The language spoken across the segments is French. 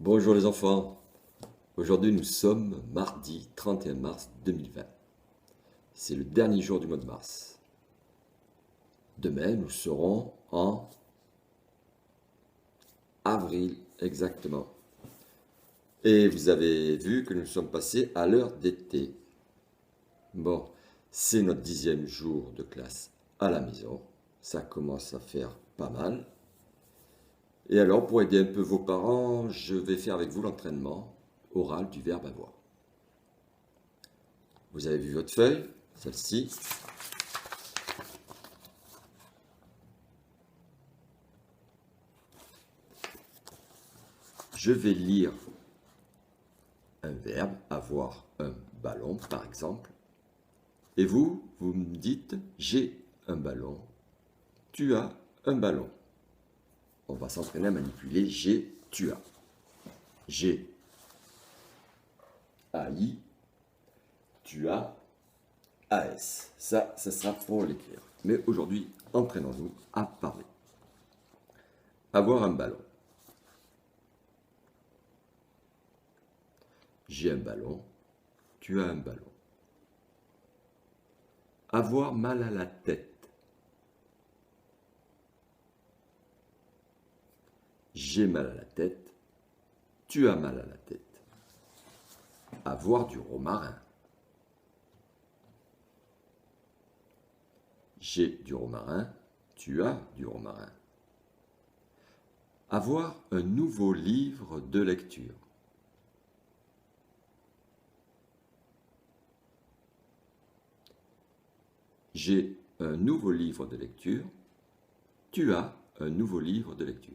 Bonjour les enfants, aujourd'hui nous sommes mardi 31 mars 2020. C'est le dernier jour du mois de mars. Demain nous serons en avril exactement. Et vous avez vu que nous sommes passés à l'heure d'été. Bon, c'est notre 10e jour de classe à la maison. Ça commence à faire pas mal. Et alors, pour aider un peu vos parents, je vais faire avec vous l'entraînement oral du verbe avoir. Vous avez vu votre feuille, celle-ci. Je vais lire un verbe, avoir un ballon par exemple. Et vous, vous me dites, j'ai un ballon, tu as un ballon. On va s'entraîner à manipuler j'ai, tu as. J'ai, AI, tu as, AS. Ça sera pour l'écrire. Mais aujourd'hui, entraînons-nous à parler. Avoir un ballon. J'ai un ballon, tu as un ballon. Avoir mal à la tête. J'ai mal à la tête, tu as mal à la tête. Avoir du romarin. J'ai du romarin, tu as du romarin. Avoir un nouveau livre de lecture. J'ai un nouveau livre de lecture, tu as un nouveau livre de lecture.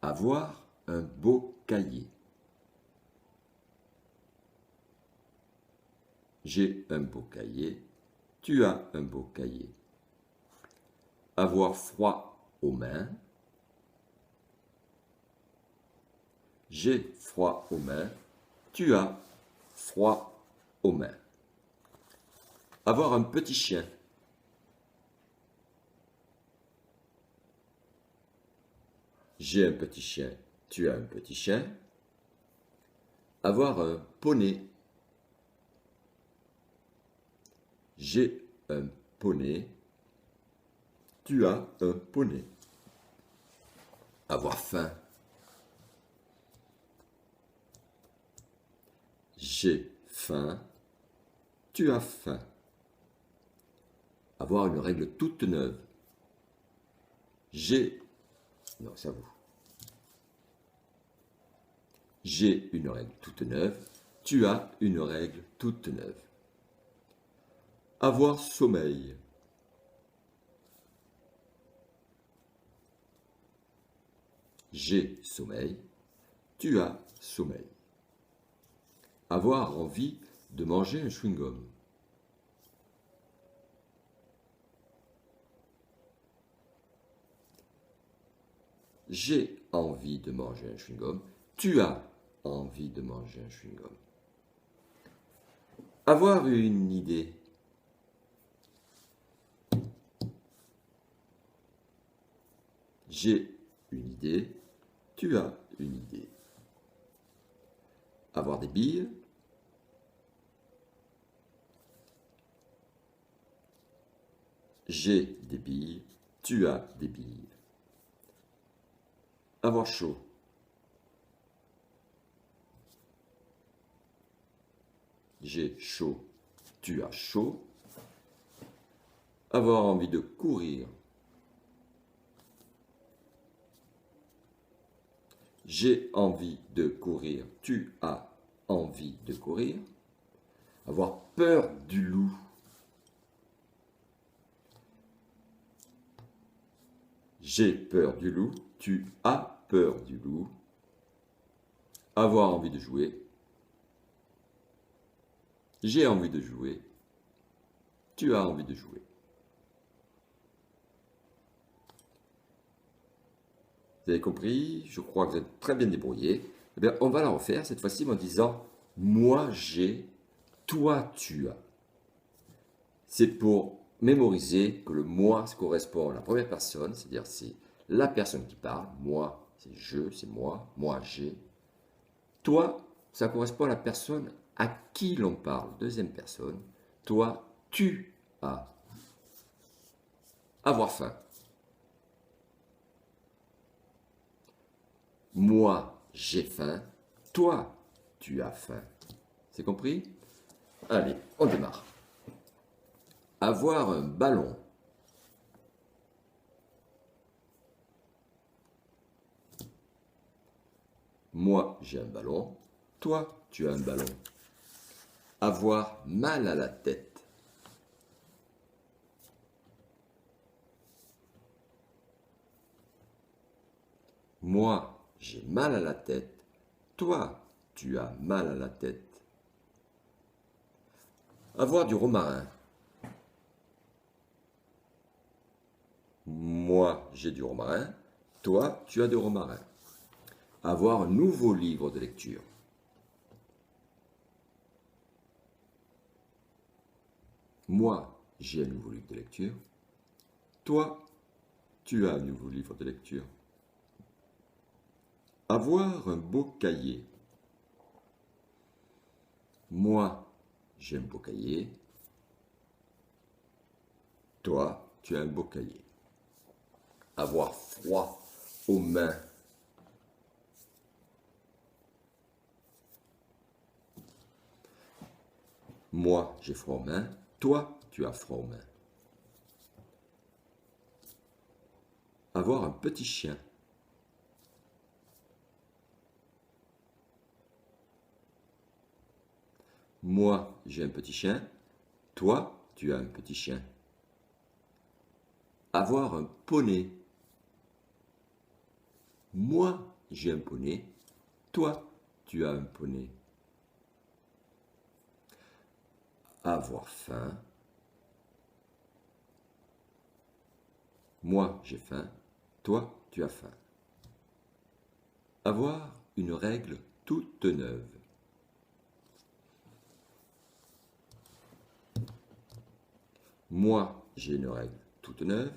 Avoir un beau cahier. J'ai un beau cahier, tu as un beau cahier. Avoir froid aux mains. J'ai froid aux mains, tu as froid aux mains. Avoir un petit chien. J'ai un petit chien, tu as un petit chien. Avoir un poney. J'ai un poney, tu as un poney. Avoir faim. J'ai faim, tu as faim. Avoir une règle toute neuve. Non, c'est à vous. J'ai une règle toute neuve, tu as une règle toute neuve. Avoir sommeil. J'ai sommeil, tu as sommeil. Avoir envie de manger un chewing-gum. J'ai envie de manger un chewing-gum, tu as envie de manger un chewing-gum. Avoir une idée. J'ai une idée, tu as une idée. Avoir des billes. J'ai des billes, tu as des billes. Avoir chaud. J'ai chaud, tu as chaud. Avoir envie de courir. J'ai envie de courir, tu as envie de courir. Avoir peur du loup. J'ai peur du loup, tu as peur du loup. Avoir envie de jouer. J'ai envie de jouer, tu as envie de jouer. Vous avez compris? Je crois que vous êtes très bien débrouillés. Eh bien, on va la refaire cette fois-ci en disant « moi j'ai », « toi tu as ». C'est pour mémoriser que le « moi » correspond à la première personne, c'est-à-dire c'est la personne qui parle, moi c'est je, c'est moi j'ai. Toi, ça correspond à la personne à qui l'on parle, deuxième personne. Toi, tu as. Avoir faim. Moi, j'ai faim. Toi, tu as faim. C'est compris? Allez, on démarre. Avoir un ballon. Moi, j'ai un ballon. Toi, tu as un ballon. Avoir mal à la tête. Moi, j'ai mal à la tête. Toi, tu as mal à la tête. Avoir du romarin. Moi, j'ai du romarin. Toi, tu as du romarin. Avoir un nouveau livre de lecture. Moi, j'ai un nouveau livre de lecture. Toi, tu as un nouveau livre de lecture. Avoir un beau cahier. Moi, j'ai un beau cahier. Toi, tu as un beau cahier. Avoir froid aux mains. Moi, j'ai froid aux mains. Toi, tu as froid aux mains. Avoir un petit chien. Moi, j'ai un petit chien. Toi, tu as un petit chien. Avoir un poney. Moi, j'ai un poney. Toi, tu as un poney. Avoir faim. Moi, j'ai faim. Toi, tu as faim. Avoir une règle toute neuve. Moi, j'ai une règle toute neuve.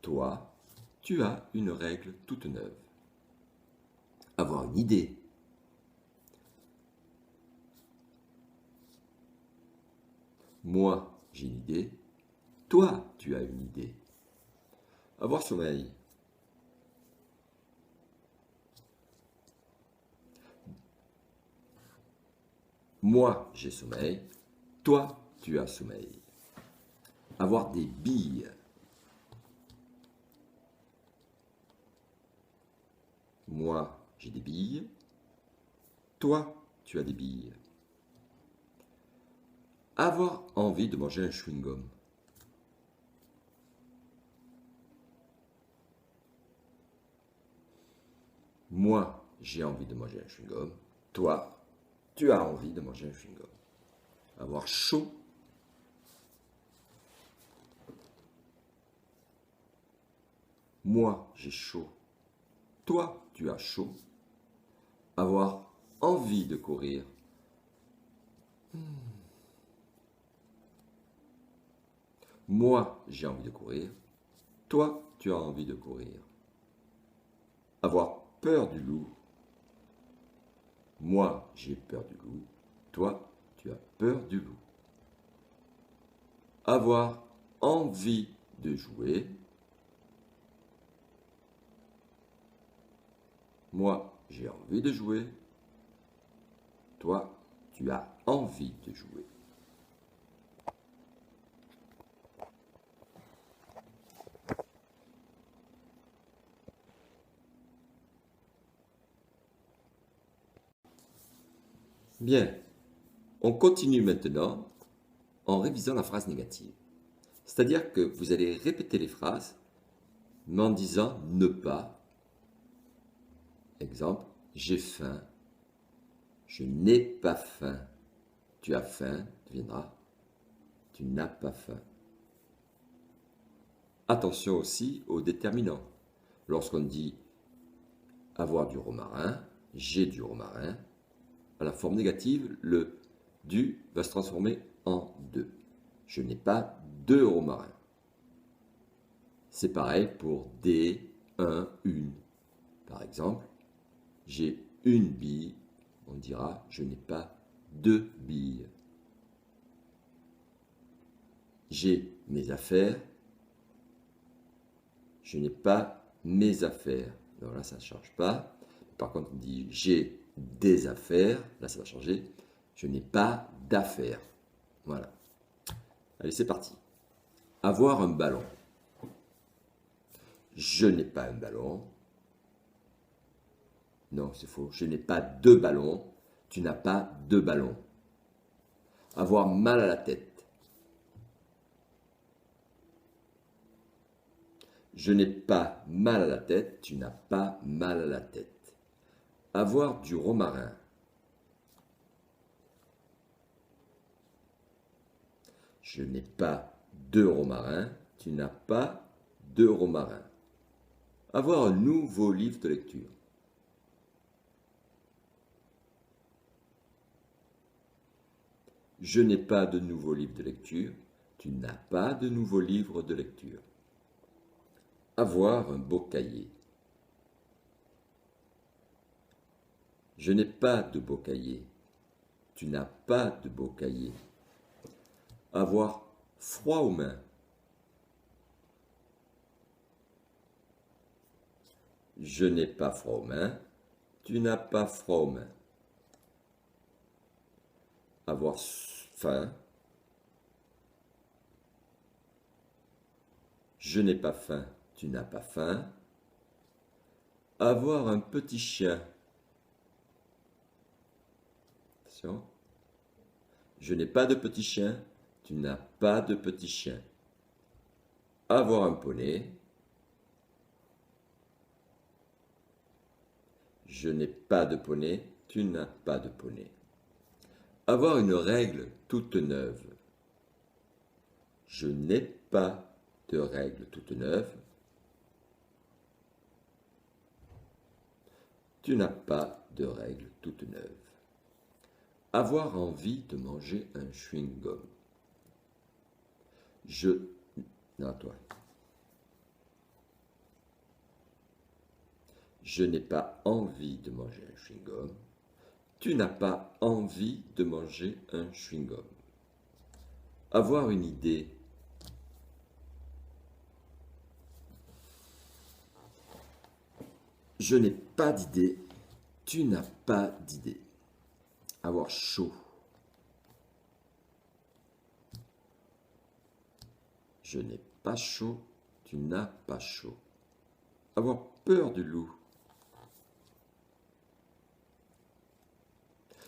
Toi, tu as une règle toute neuve. Avoir une idée. Moi, j'ai une idée. Toi, tu as une idée. Avoir sommeil. Moi, j'ai sommeil. Toi, tu as sommeil. Avoir des billes. Moi, j'ai des billes. Toi, tu as des billes. Avoir envie de manger un chewing-gum. Moi, j'ai envie de manger un chewing-gum. Toi, tu as envie de manger un chewing-gum. Avoir chaud. Moi, j'ai chaud. Toi, tu as chaud. Avoir envie de courir. Moi, j'ai envie de courir. Toi, tu as envie de courir. Avoir peur du loup. Moi, j'ai peur du loup. Toi, tu as peur du loup. Avoir envie de jouer. Moi, j'ai envie de jouer. Toi, tu as envie de jouer. Bien, on continue maintenant en révisant la phrase négative. C'est-à-dire que vous allez répéter les phrases, mais en disant ne pas. Exemple, j'ai faim. Je n'ai pas faim. Tu as faim, deviendra tu n'as pas faim. Attention aussi aux déterminants. Lorsqu'on dit avoir du romarin, j'ai du romarin, à la forme négative, le du va se transformer en de. Je n'ai pas de romarin. C'est pareil pour des, un, une. Par exemple, j'ai une bille, on dira je n'ai pas deux billes. J'ai mes affaires, je n'ai pas mes affaires. Alors là, ça ne change pas. Par contre, on dit j'ai des affaires, là ça va changer. Je n'ai pas d'affaires. Voilà. Allez, c'est parti. Avoir un ballon. Je n'ai pas un ballon. Non, c'est faux. Je n'ai pas deux ballons. Tu n'as pas deux ballons. Avoir mal à la tête. Je n'ai pas mal à la tête. Tu n'as pas mal à la tête. Avoir du romarin. Je n'ai pas de romarin. Tu n'as pas de romarin. Avoir un nouveau livre de lecture. Je n'ai pas de nouveau livre de lecture. Tu n'as pas de nouveau livre de lecture. Avoir un beau cahier. Je n'ai pas de beau cahier. Tu n'as pas de beau cahier. Avoir froid aux mains. Je n'ai pas froid aux mains. Tu n'as pas froid aux mains. Avoir faim. Je n'ai pas faim. Tu n'as pas faim. Avoir un petit chien. Attention. Je n'ai pas de petit chien. Tu n'as pas de petit chien. Avoir un poney. Je n'ai pas de poney. Tu n'as pas de poney. Avoir une règle toute neuve. Je n'ai pas de règle toute neuve. Tu n'as pas de règle toute neuve. Avoir envie de manger un chewing-gum. Non, toi. Je n'ai pas envie de manger un chewing-gum. Tu n'as pas envie de manger un chewing-gum. Avoir une idée. Je n'ai pas d'idée. Tu n'as pas d'idée. Avoir chaud. Je n'ai pas chaud. Tu n'as pas chaud. Avoir peur du loup.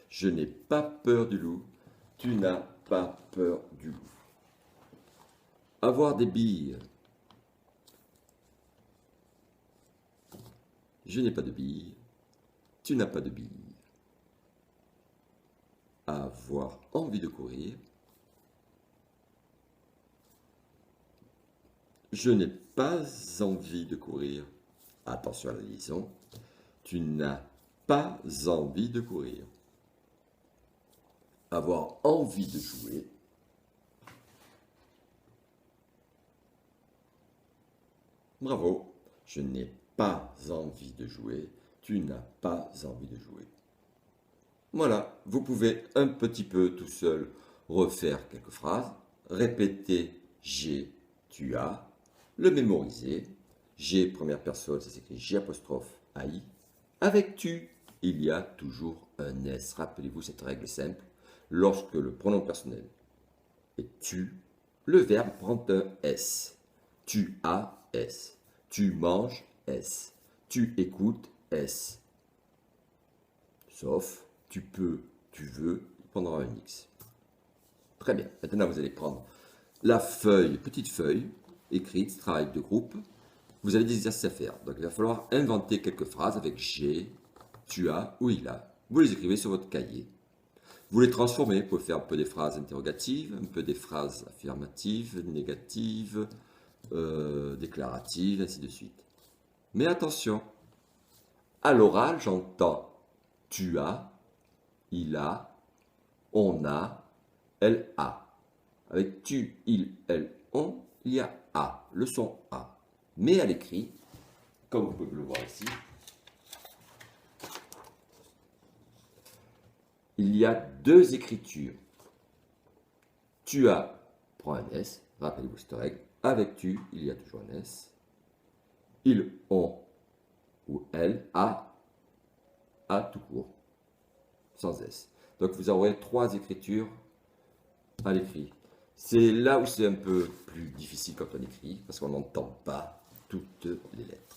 Je n'ai pas peur du loup. Tu n'as pas peur du loup. Avoir des billes. Je n'ai pas de billes. Tu n'as pas de billes. Avoir envie de courir. Je n'ai pas envie de courir. Attention à la liaison. Tu n'as pas envie de courir. Avoir envie de jouer. Bravo. Je n'ai pas envie de jouer. Tu n'as pas envie de jouer. Voilà, vous pouvez un petit peu tout seul refaire quelques phrases, répéter j'ai, tu as, le mémoriser. J'ai, première personne, ça s'écrit J', AI. Avec tu, il y a toujours un S. Rappelez-vous cette règle simple. Lorsque le pronom personnel est tu, le verbe prend un S. Tu as S. Tu manges S. Tu écoutes S. Sauf tu peux, tu veux, il prendra un X. Très bien. Maintenant, vous allez prendre la feuille, petite feuille, écrite, travail de groupe. Vous avez des exercices à faire. Donc, il va falloir inventer quelques phrases avec j'ai, tu as ou il a. Vous les écrivez sur votre cahier. Vous les transformez. Vous pouvez faire un peu des phrases interrogatives, un peu des phrases affirmatives, négatives, déclaratives, ainsi de suite. Mais attention, à l'oral, j'entends tu as, il a, on a, elle a. Avec tu, il, elle, on, il y a a, le son a. Mais à l'écrit, comme vous pouvez le voir ici, il y a deux écritures. Tu as, prends un S, rappelez-vous cette règle. Avec tu, il y a toujours un S. Ils ont, ou elle, a tout court, sans S. Donc vous aurez trois écritures à l'écrit. C'est là où c'est un peu plus difficile quand on écrit, parce qu'on n'entend pas toutes les lettres.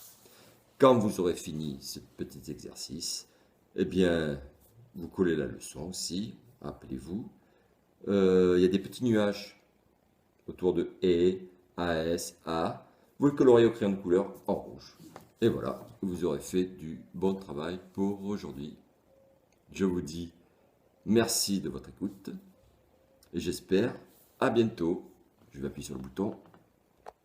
Quand vous aurez fini ce petit exercice, eh bien, vous collez la leçon aussi, rappelez-vous. Il y a des petits nuages autour de E, AS, A. Vous le coloriez au crayon de couleur en rouge. Et voilà, vous aurez fait du bon travail pour aujourd'hui. Je vous dis merci de votre écoute et j'espère à bientôt. Je vais appuyer sur le bouton